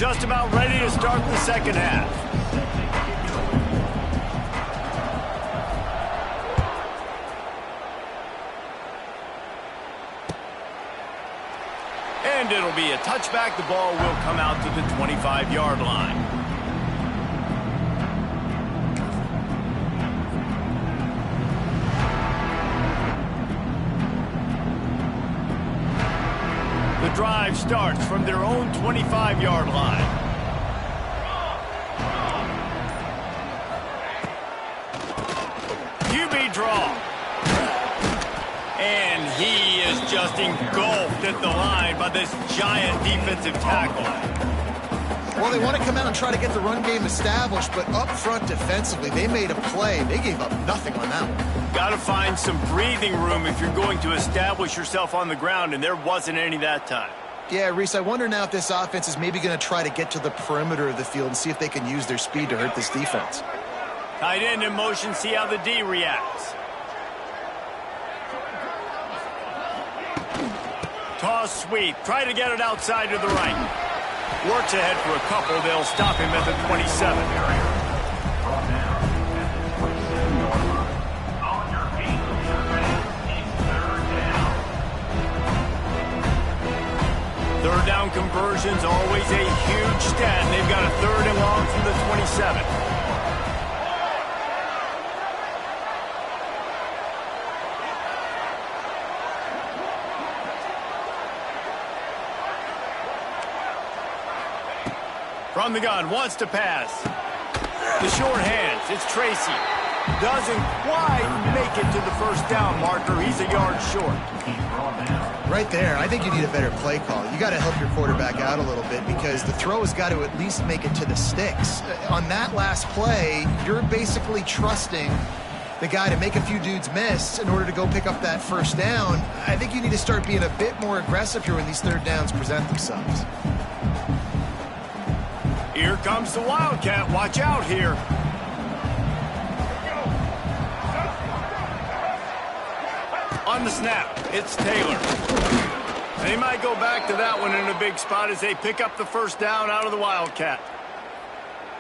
just about ready to start the second half. And it'll be a touchback. The ball will come out to the 25-yard line. The drive starts from their own 25-yard line. QB draw. And he is just engulfed at the line by this giant defensive tackle. Well, they want to come out and try to get the run game established, but up front defensively, they made a play. They gave up nothing on that one. Got to find some breathing room if you're going to establish yourself on the ground, and there wasn't any that time. Yeah, Reese, I wonder now if this offense is maybe going to try to get to the perimeter of the field and see if they can use their speed to hurt this defense. Tight end in motion, see how the D reacts. Toss sweep, try to get it outside to the right. Works ahead for a couple, they'll stop him at the 27. Third down conversions, always a huge stat. They've got a 3rd and long from the 27. From the gun, wants to pass. The short hands, it's Tracy. Doesn't quite make it to the first down marker. He's a yard short. Right there, I think you need a better play call. You got to help your quarterback out a little bit because the throw has got to at least make it to the sticks. On that last play, you're basically trusting the guy to make a few dudes miss in order to go pick up that first down. I think you need to start being a bit more aggressive here when these third downs present themselves. Here comes the Wildcat. Watch out here. On the snap, it's Taylor. They might go back to that one in a big spot as they pick up the first down out of the Wildcat.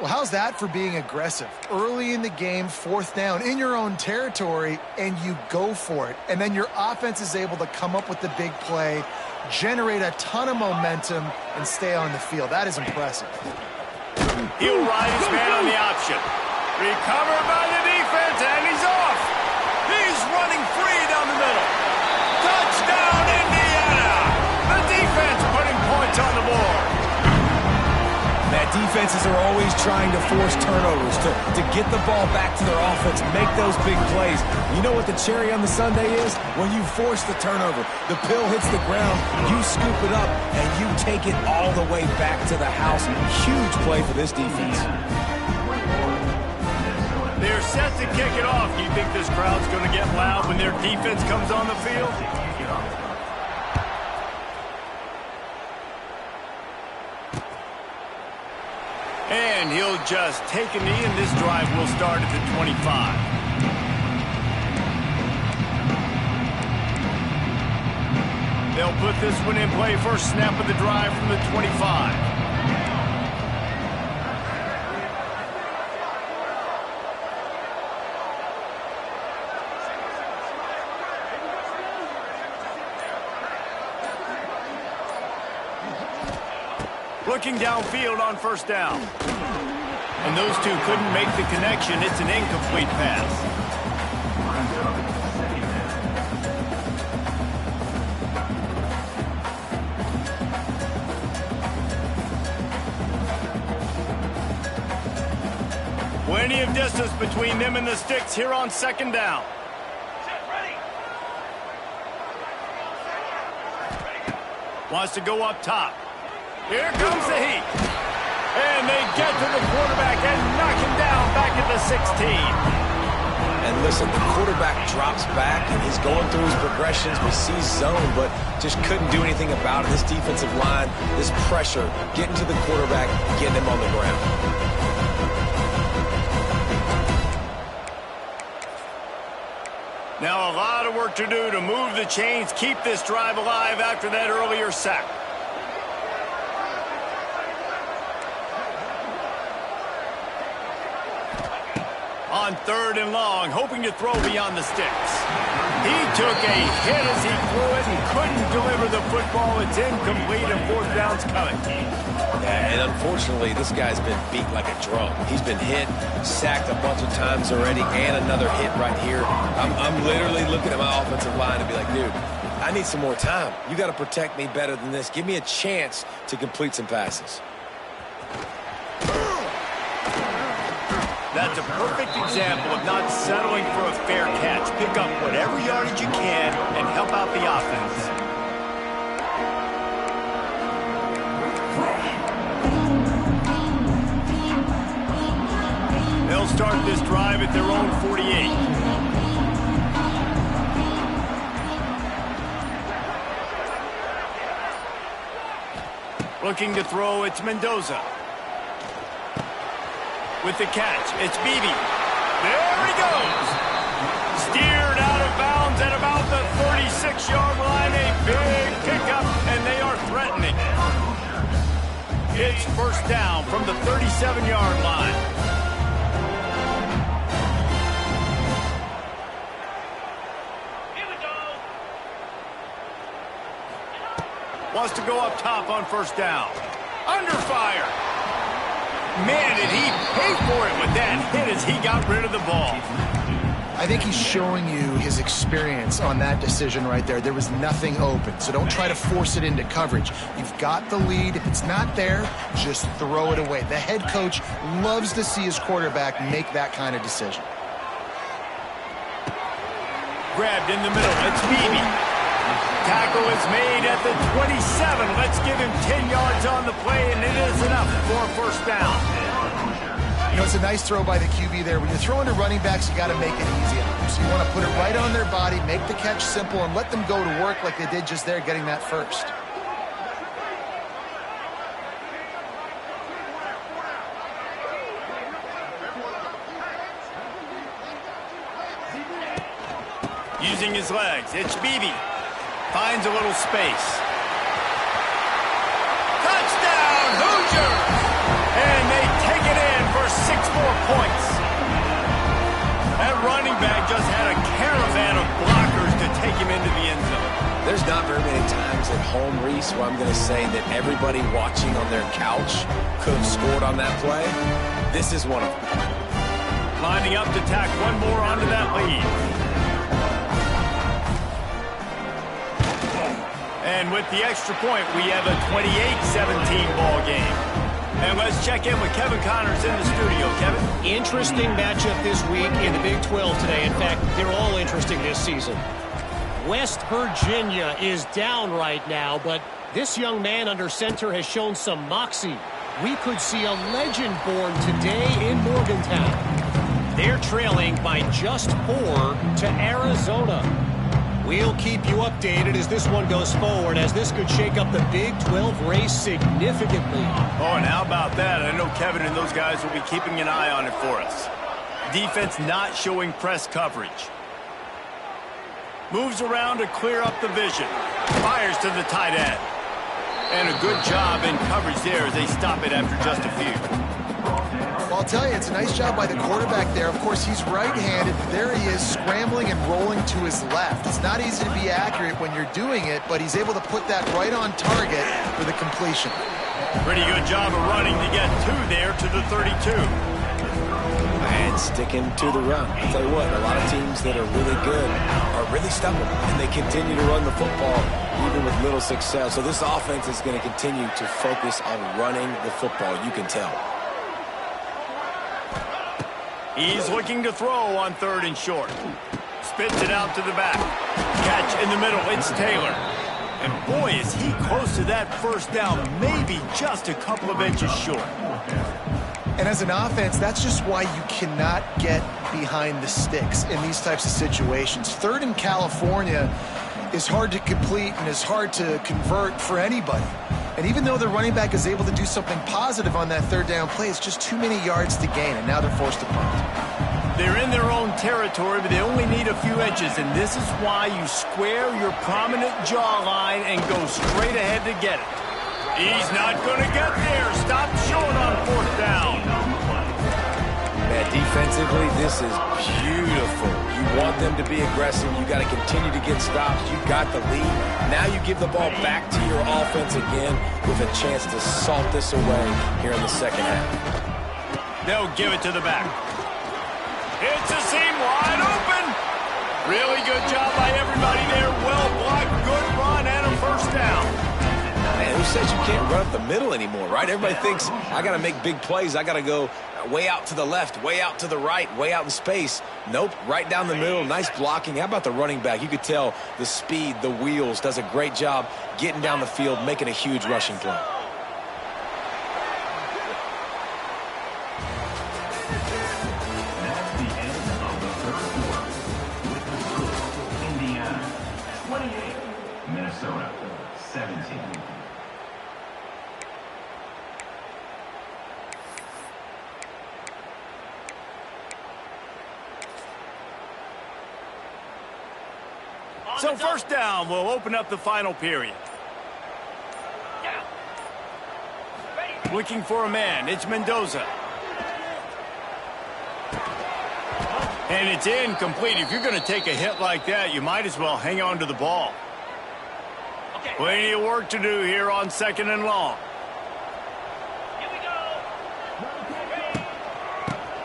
Well, how's that for being aggressive? Early in the game, 4th down in your own territory, and you go for it. And then your offense is able to come up with the big play, generate a ton of momentum, and stay on the field. That is impressive. He'll ride his man on the option. Recovered by the defense, and he's off. He's running free down the middle. Touchdown, Indiana! The defense putting points on the board. That defenses are always trying to force turnovers, to get the ball back to their offense, make those big plays. You know what the cherry on the sundae is? When you force the turnover, the pill hits the ground, you scoop it up, and you take it all the way back to the house. Huge play for this defense. They're set to kick it off. Do you think this crowd's going to get loud when their defense comes on the field? And he'll just take a knee, and this drive will start at the 25. They'll put this one in play. First snap of the drive from the 25. Looking downfield on first down. And those two couldn't make the connection. It's an incomplete pass. Plenty of distance between them and the sticks here on second down. Wants to go up top. Here comes the heat. And they get to the quarterback and knock him down back at the 16. And listen, the quarterback drops back, and he's going through his progressions. We see zone, but just couldn't do anything about it. This defensive line, this pressure, getting to the quarterback, getting him on the ground. Now a lot of work to do to move the chains, keep this drive alive after that earlier sack. On 3rd and long, hoping to throw beyond the sticks. He took a hit as he threw it and couldn't deliver the football. It's incomplete and 4th down's coming. Yeah, and unfortunately, this guy's been beat like a drum. He's been hit, sacked a bunch of times already, and another hit right here. I'm literally looking at my offensive line and be like, dude, I need some more time. You got to protect me better than this. Give me a chance to complete some passes. That's a perfect example of not settling for a fair catch. Pick up whatever yardage you can and help out the offense. They'll start this drive at their own 48. Looking to throw, it's Mendoza. With the catch, it's Beebe. There he goes. Steered out of bounds at about the 36-yard line. A big pickup, and they are threatening. It's 1st down from the 37-yard line. Here we go. Wants to go up top on 1st down. Under fire. Man, did he pay for it with that hit as he got rid of the ball. I think he's showing you his experience on that decision right there. There was nothing open, so don't try to force it into coverage. You've got the lead. If it's not there, just throw it away. The head coach loves to see his quarterback make that kind of decision. Grabbed in the middle. It's Beebe. Tackle is made at the 27. Let's give him 10 yards on the play, and it is enough for a 1st down. You know, it's a nice throw by the QB there. When you're throwing to running backs, you got to make it easy on them. So you want to put it right on their body, make the catch simple, and let them go to work like they did just there, getting that first. Using his legs, it's Beebe. Finds a little space. Touchdown, Hoosiers! And they take it in for 6 more points. That running back just had a caravan of blockers to take him into the end zone. There's not very many times at home, Reese, where I'm going to say that everybody watching on their couch could have scored on that play. This is one of them. Lining up to tack one more onto that lead. And with the extra point, we have a 28-17 ball game. And let's check in with Kevin Connors in the studio. Kevin? Interesting matchup this week in the Big 12 today. In fact, they're all interesting this season. West Virginia is down right now, but this young man under center has shown some moxie. We could see a legend born today in Morgantown. They're trailing by just 4 to Arizona. We'll keep you updated as this one goes forward, as this could shake up the Big 12 race significantly. Oh, and how about that? I know Kevin and those guys will be keeping an eye on it for us. Defense not showing press coverage. Moves around to clear up the vision. Fires to the tight end. And a good job in coverage there as they stop it after just a few. Well, I'll tell you, it's a nice job by the quarterback there. Of course, he's right-handed, but there he is scrambling and rolling to his left. It's not easy to be accurate when you're doing it, but he's able to put that right on target for the completion. Pretty good job of running to get 2 there to the 32. And sticking to the run. I'll tell you what, a lot of teams that are really good are really stubborn, and they continue to run the football even with little success. So this offense is going to continue to focus on running the football, you can tell. He's looking to throw on 3rd and short. Spits it out to the back. Catch in the middle. It's Taylor. And boy, is he close to that 1st down, maybe just a couple of inches short. And as an offense, that's just why you cannot get behind the sticks in these types of situations. 3rd in California is hard to complete and is hard to convert for anybody. And even though the running back is able to do something positive on that 3rd down play, it's just too many yards to gain, and now they're forced to punt. They're in their own territory, but they only need a few inches, and this is why you square your prominent jawline and go straight ahead to get it. He's not going to get there. Stop short on 4th down. That defensive Defensively, this is beautiful. You want them to be aggressive. You got to continue to get stops. You got the lead. Now you give the ball back to your offense again with a chance to salt this away here in the second half. They'll give it to the back. It's a seam wide open. Really good job by everybody there. Well blocked, good run, and a first down. Man, who says you can't run up the middle anymore, right? Everybody thinks, I got to make big plays. I got to go way out to the left, way out to the right, way out in space. Nope, right down the middle. Nice blocking. How about the running back? You could tell the speed, the wheels, does a great job getting down the field, making a huge rushing play. That's the end of the third quarter. With the score, Indiana 28, Minnesota 17. So first down will open up the final period. Looking for a man. It's Mendoza. And it's incomplete. If you're going to take a hit like that, you might as well hang on to the ball. Plenty of work to do here on second and long.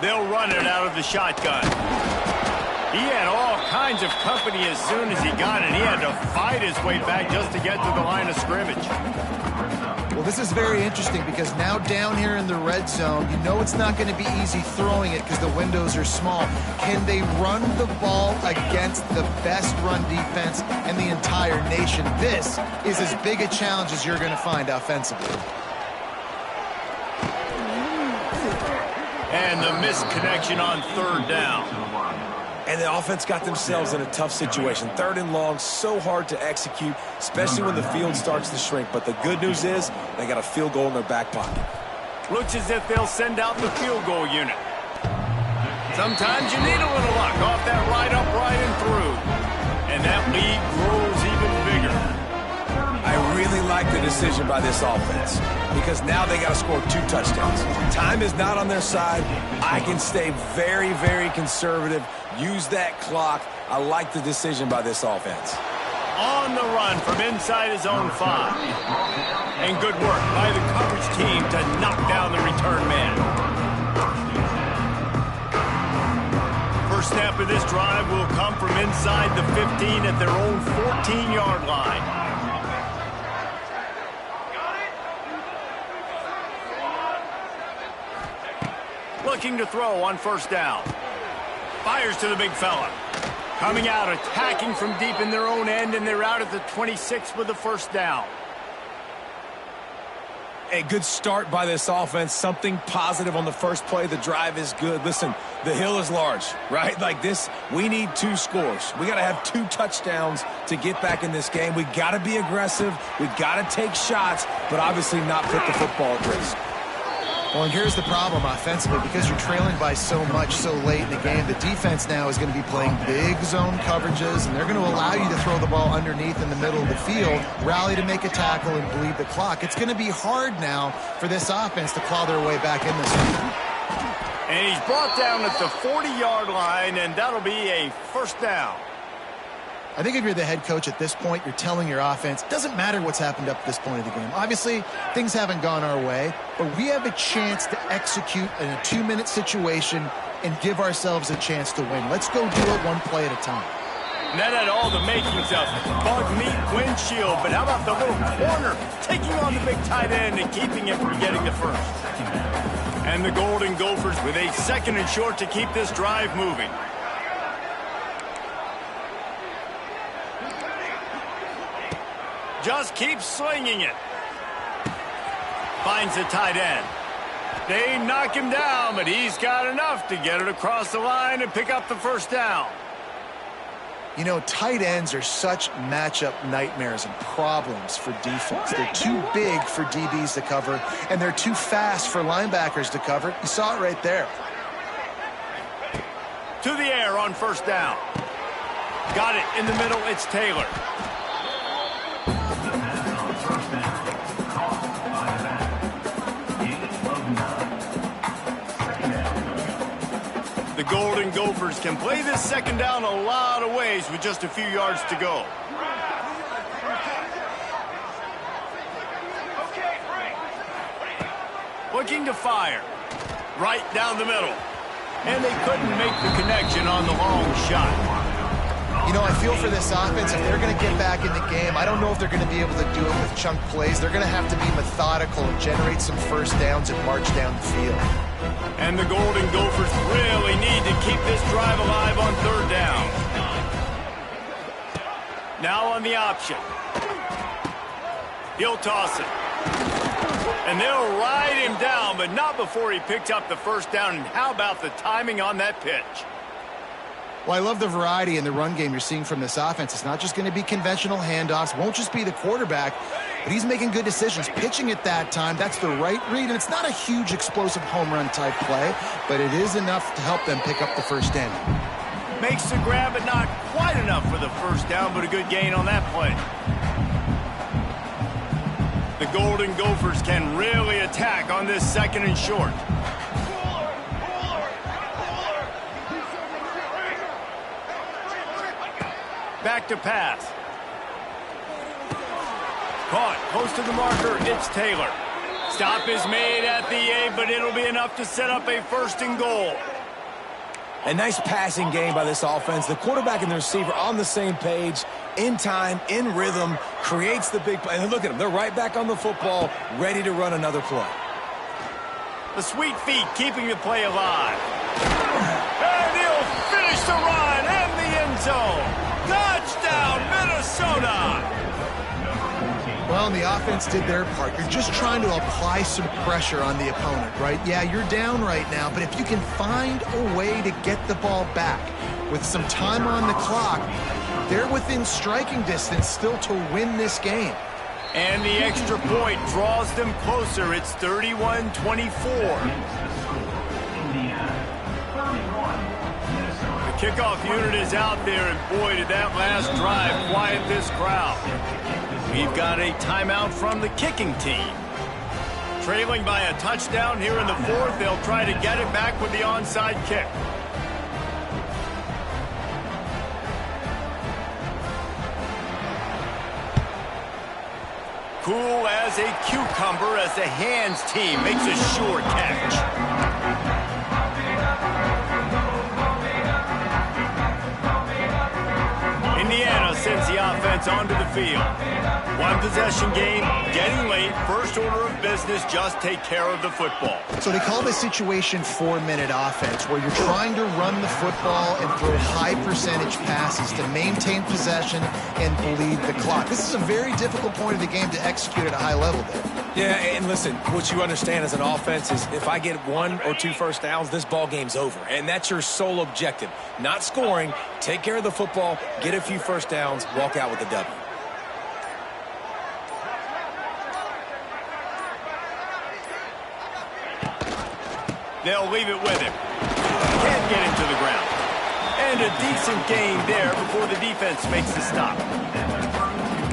They'll run it out of the shotgun. He had all kinds of company as soon as he got it. He had to fight his way back just to get to the line of scrimmage. Well, this is very interesting because now down here in the red zone, you know it's not going to be easy throwing it because the windows are small. Can they run the ball against the best run defense in the entire nation? This is as big a challenge as you're going to find offensively. And the missed connection on third down. And the offense got themselves in a tough situation. Third and long, so hard to execute, especially when the field starts to shrink. But the good news is they got a field goal in their back pocket. Looks as if they'll send out the field goal unit. Sometimes you need a little luck off that right upright and through. And that lead grows even bigger. I really like the decision by this offense because now they got to score 2 touchdowns. Time is not on their side. I can stay very, very conservative. Use that clock. I like the decision by this offense. On the run from inside his own 5. And good work by the coverage team to knock down the return man. First snap of this drive will come from inside the 15 at their own 14-yard line. Looking to throw on first down. Fires to the big fella. Coming out, attacking from deep in their own end, and they're out at the 26 with the first down. A good start by this offense. Something positive on the first play. The drive is good. Listen, the hill is large, right? Like this, we need 2 scores. We got to have 2 touchdowns to get back in this game. We got to be aggressive. We got to take shots, but obviously not put the football at risk. Well, and here's the problem offensively. Because you're trailing by so much so late in the game, the defense now is going to be playing big zone coverages, and they're going to allow you to throw the ball underneath in the middle of the field, rally to make a tackle, and bleed the clock. It's going to be hard now for this offense to claw their way back in this one. And he's brought down at the 40-yard line, and that'll be a first down. I think if you're the head coach at this point, you're telling your offense, it doesn't matter what's happened up to this point of the game. Obviously, things haven't gone our way, but we have a chance to execute in a 2-minute situation and give ourselves a chance to win. Let's go do it one play at a time. And that had all the makings of bug meat windshield, but how about the little corner taking on the big tight end and keeping him from getting the first? And the Golden Gophers with a second and short to keep this drive moving. Just keeps slinging it. Finds the tight end. They knock him down, but he's got enough to get it across the line and pick up the first down. You know, tight ends are such matchup nightmares and problems for defense. They're too big for DBs to cover, and they're too fast for linebackers to cover. You saw it right there. To the air on first down. Got it in the middle. It's Taylor. The Golden Gophers can play this second down a lot of ways with just a few yards to go. Looking to fire. Right down the middle. And they couldn't make the connection on the long shot. You know, I feel for this offense, if they're going to get back in the game, I don't know if they're going to be able to do it with chunk plays. They're going to have to be methodical and generate some first downs and march down the field. And the Golden Gophers really need to keep this drive alive on third down. Now on the option. He'll toss it. And they'll ride him down, but not before he picked up the first down. And how about the timing on that pitch? Well, I love the variety in the run game you're seeing from this offense. It's not just going to be conventional handoffs. Won't just be the quarterback, but he's making good decisions. Pitching at that time, that's the right read. And it's not a huge explosive home run type play, but it is enough to help them pick up the first down. Makes the grab, but not quite enough for the first down, but a good gain on that play. The Golden Gophers can really attack on this second and short. Back to pass. Caught close to the marker. It's Taylor. Stop is made at the 8, but it'll be enough to set up a first and goal. A nice passing game by this offense. The quarterback and the receiver on the same page, in time, in rhythm, creates the big play. And look at them. They're right back on the football, ready to run another play. The sweet feet keeping the play alive. And he'll finish the run in the end zone. Touchdown, Minnesota! Well, and the offense did their part. You're just trying to apply some pressure on the opponent, right? Yeah, you're down right now, but if you can find a way to get the ball back with some time on the clock, they're within striking distance still to win this game. And the extra point draws them closer. It's 31-24. The kickoff unit is out there, and boy, did that last drive quiet this crowd. We've got a timeout from the kicking team. Trailing by a touchdown here in the fourth, they'll try to get it back with the onside kick. Cool as a cucumber as the hands team makes a sure catch. Indiana sends the offense onto the field. One possession game, getting late, first order of business, just take care of the football. So they call this situation 4-minute offense, where you're trying to run the football and throw high percentage passes to maintain possession and bleed the clock. This is a very difficult point of the game to execute at a high level there. Yeah, and listen, what you understand as an offense is if I get 1 or 2 first downs, this ball game's over. And that's your sole objective. Not scoring, take care of the football, get a few first downs, walk out with a W. They'll leave it with him. Can't get him to the ground. And a decent gain there before the defense makes the stop.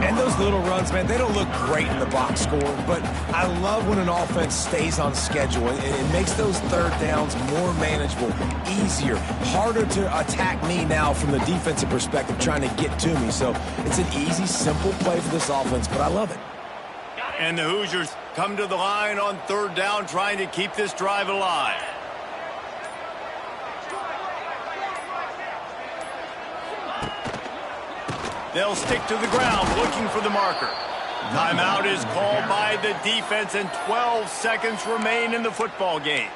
And those little runs, man, they don't look great in the box score, but I love when an offense stays on schedule, and it makes those third downs more manageable, easier, harder to attack me now from the defensive perspective trying to get to me. So it's an easy, simple play for this offense, but I love it. And the Hoosiers come to the line on third down, trying to keep this drive alive. They'll stick to the ground, looking for the marker. Timeout is called by the defense, and 12 seconds remain in the football game.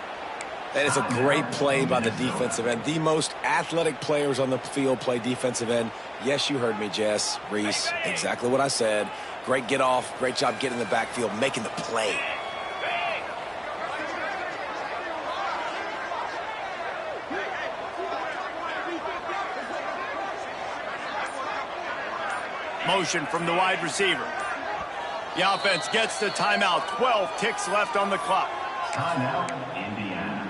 That is a great play by the defensive end. The most athletic players on the field play defensive end. Yes, you heard me, Jess, Reese, exactly what I said. Great get off, great job getting in the backfield, making the play. Motion from the wide receiver. The offense gets the timeout. 12 ticks left on the clock. Timeout, Indiana.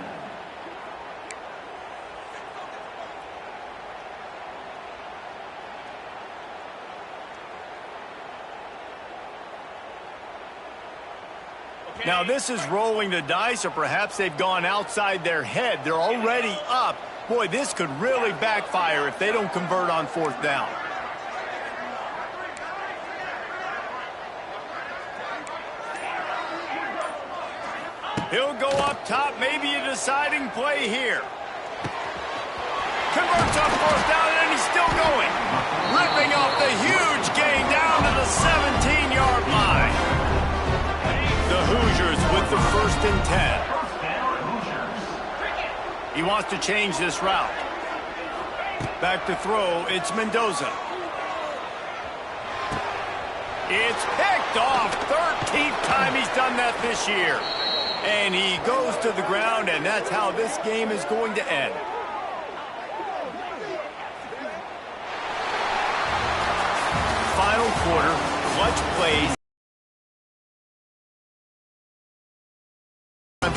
Now, this is rolling the dice, or perhaps they've gone outside their head. They're already up. Boy, this could really backfire if they don't convert on fourth down. He'll go up top, maybe a deciding play here. Converts on fourth down, and he's still going. Ripping off the huge gain down to the 17-yard line. The Hoosiers with the 1st and 10. He wants to change this route. Back to throw, it's Mendoza. It's picked off. 13th time he's done that this year. And he goes to the ground, and that's how this game is going to end. Final quarter, clutch plays.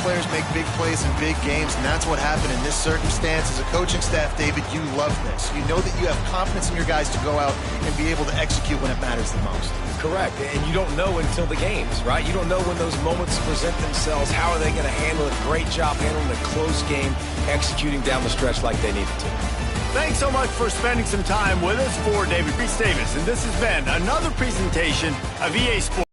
Players make big plays in big games, and that's what happened in this circumstance. As a coaching staff, David, you love this. You know that you have confidence in your guys to go out and be able to execute when it matters the most. Correct, and you don't know until the games, right? You don't know when those moments present themselves. How are they going to handle it? Great job handling a close game, executing down the stretch like they needed to. Thanks so much for spending some time with us. For David Reese Davis, and this has been another presentation of EA Sports.